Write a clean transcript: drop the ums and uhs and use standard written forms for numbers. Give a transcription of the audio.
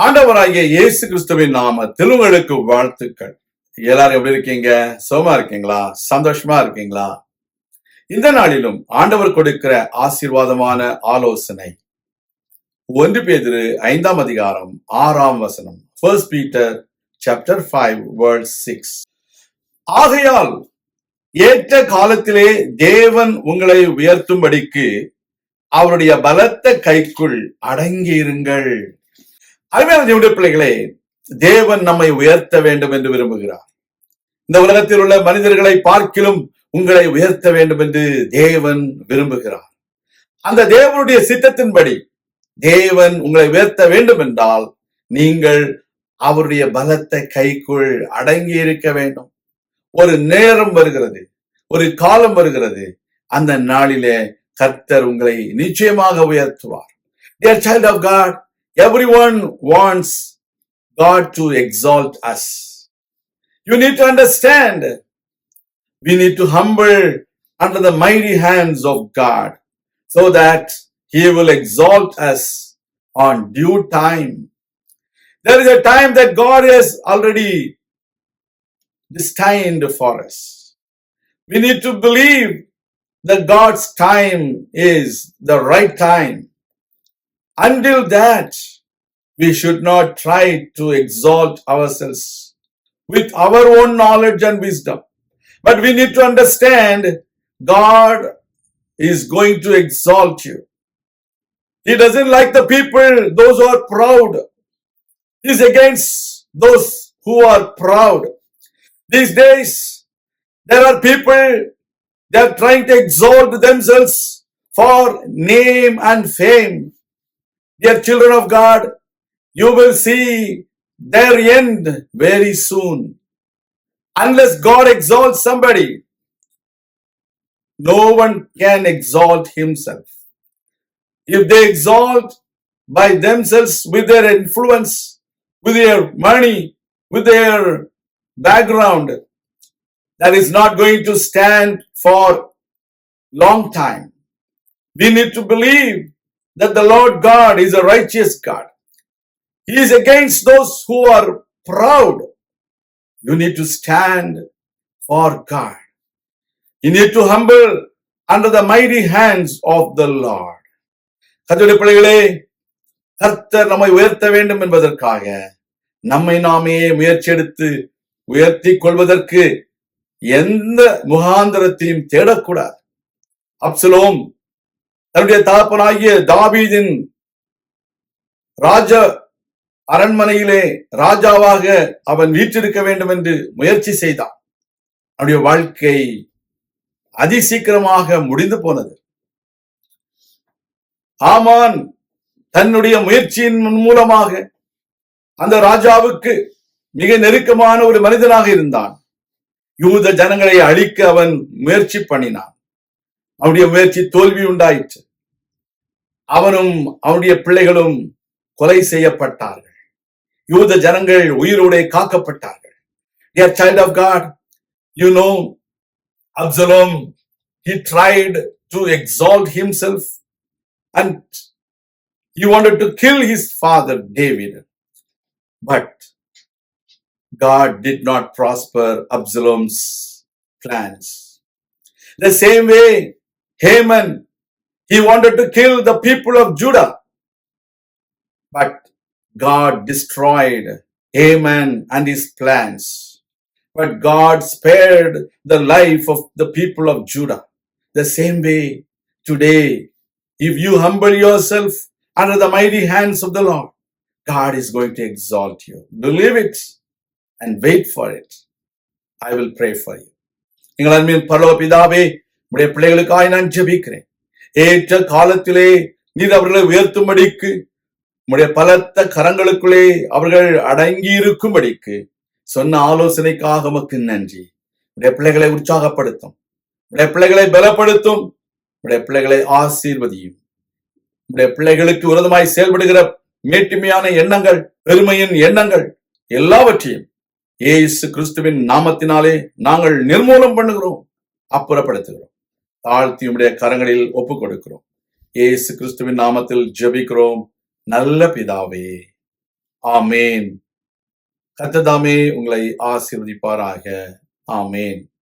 ஆண்டவராகிய இயேசு கிறிஸ்துவின் நாமத்தில் உங்களுக்கு வாழ்த்துக்கள். எல்லாரும் எப்படி இருக்கீங்க? சுகமா இருக்கீங்களா? சந்தோஷமா இருக்கீங்களா? இந்த நாளிலும் ஆண்டவர் கொடுக்கிற ஆசீர்வாதமான ஆலோசனை 1 பேதுரு 5ஆம் அதிகாரம் 6ஆம் வசனம். 1 Peter chapter 5 verse 6. ஆகையால் ஏற்ற காலத்திலே தேவன் உங்களை உயர்த்தும்படிக்கு அவருடைய பலத்த கைக்குள் அடங்கியிருங்கள். அருமையான தேவனுடைய பிள்ளைகளே, தேவன் நம்மை உயர்த்த வேண்டும் என்று விரும்புகிறார். இந்த உலகத்தில் உள்ள மனிதர்களை பார்க்கிலும் உங்களை உயர்த்த வேண்டும் என்று தேவன் விரும்புகிறார். அந்த தேவனுடைய சித்தத்தின்படி தேவன் உங்களை உயர்த்த வேண்டும் என்றால் நீங்கள் அவருடைய பலத்த கைக்குள் அடங்கி இருக்க வேண்டும். ஒரு நேரம் வருகிறது, ஒரு காலம் வருகிறது, அந்த நாளிலே கர்த்தர் உங்களை நிச்சயமாக உயர்த்துவார். Dear child of God, everyone wants God to exalt us. You need to understand, we need to humble under the mighty hands of God so that He will exalt us on due time. There is a time that God has already destined for us. We need to believe that God's time is the right time. Until that, we should not try to exalt ourselves with our own knowledge and wisdom. But we need to understand God is going to exalt you. He doesn't like the people, those who are proud. He is against those who are proud. These days, there are people, they are trying to exalt themselves for name and fame. Dear children of God, you will see their end very soon. Unless God exalts somebody, no one can exalt himself. If they exalt by themselves with their influence, with their money, with their background, that is not going to stand for long time. We need to believe that the Lord God is a righteous God. He is against those who are proud. You need to stand for God. You need to humble under the mighty hands of the Lord. கர்த்தருடைய பிள்ளைகளே, கர்த்தர் நம்மை உயர்த்த வேண்டும் என்பதற்காக நம்மை நாமே முயற்சி எடுத்து உயர்த்தி கொள்வதற்கு எந்த முகாந்திரத்தையும் தேடக்கூடாது. அப்சலோம் தன்னுடைய தகப்பனாகிய தாவீதின் ராஜ அரண்மனையிலே ராஜாவாக அவன் வீற்றிருக்க வேண்டும் என்று முயற்சி செய்தான். அவனுடைய வாழ்க்கை அதிசீக்கிரமாக முடிந்து போனது. ஆமான் தன்னுடைய முயற்சியின் மூலமாக அந்த ராஜாவுக்கு மிக நெருக்கமான ஒரு மனிதனாக இருந்தான். யூத ஜனங்களை அழிக்க அவன் முயற்சி பண்ணினான். அவனுடைய முயற்சி தோல்வி உண்டாயிற்று. அவனும் அவனுடைய பிள்ளைகளும் கொலை செய்யப்பட்டார்கள். யூத ஜனங்கள் உயிரோடு காக்கப்பட்டார்கள். Dear child of God, you know, Absalom, he tried to exalt himself and he wanted to kill his father David. But God did not prosper Absalom's plans. The same way, Haman, he wanted to kill the people of Judah. But God destroyed Haman and his plans. But God spared the life of the people of Judah. The same way, today, if you humble yourself under the mighty hands of the Lord, God is going to exalt you. Believe it and wait for it. I will pray for you. எங்கள் அன்பின் பரலோக பிதாவே, உம்முடைய பிள்ளைகளுக்காய் நான் ஜெபிக்கிறேன். ஏற்ற காலத்திலே நீர் அவர்களை உயர்த்தும்படிக்கு உம்முடைய பலத்த கரங்களுக்குள்ளே அவர்கள் அடங்கி இருக்கும்படிக்கு சொன்ன ஆலோசனைக்காக உமக்கு நன்றி. உடைய பிள்ளைகளை உற்சாகப்படுத்தும், உடைய பிள்ளைகளை பலப்படுத்தும், உடைய பிள்ளைகளை ஆசீர்வதியும். உடைய பிள்ளைகளுக்கு விரோதமாய் செயல்படுகிற மேட்டிமையான எண்ணங்கள், பெருமையின் எண்ணங்கள் எல்லாவற்றையும் இயேசு கிறிஸ்துவின் நாமத்தினாலே நாங்கள் நிர்மூலம் பண்ணுகிறோம், அப்புறப்படுத்துகிறோம். தாழ்த்தி உம்முடைய கரங்களில் ஒப்புக் கொடுக்கிறோம். இயேசு கிறிஸ்துவின் நாமத்தில் ஜெபிக்கிறோம் நல்ல பிதாவே, ஆமேன். கர்த்தர் தாமே உங்களை ஆசீர்வதிப்பாராக. ஆமேன்.